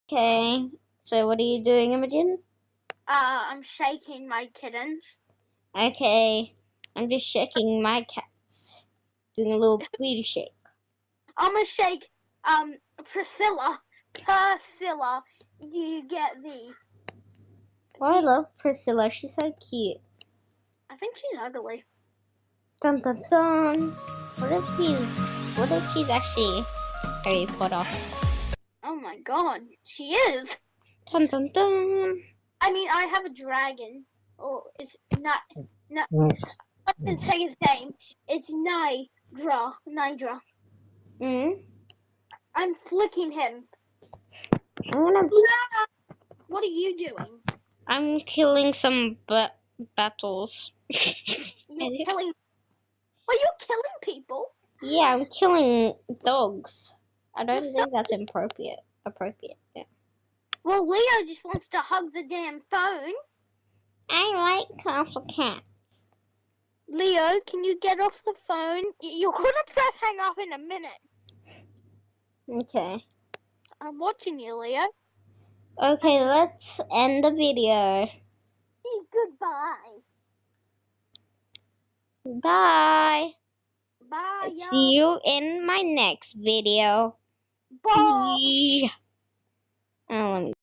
Okay, so what are you doing, Imogen? I'm shaking my kittens. Okay, I'm just shaking my cats. Doing a little booty shake. I'm gonna shake, Priscilla. Priscilla, you get Well, I love Priscilla. She's so cute. I think she's ugly. Dun dun dun. What if she's actually Harry Potter? Oh my god, she is. Dun dun dun. I mean, I have a dragon. Oh, it's not. I didn't say his name. It's Nidra. Mm. I'm flicking him. I'm What are you doing? killing some battles. You're killing. Are you killing people? Yeah, I'm killing dogs. I don't You're so. think that's appropriate. Yeah. Well, Leo just wants to hug the damn phone. I like castle cats. Leo, can you get off the phone? You're gonna press hang up in a minute. Okay. I'm watching you, Leo. Okay, let's end the video. Goodbye. Bye. Bye, See y'all. you in my next video. Bye. Oh, let me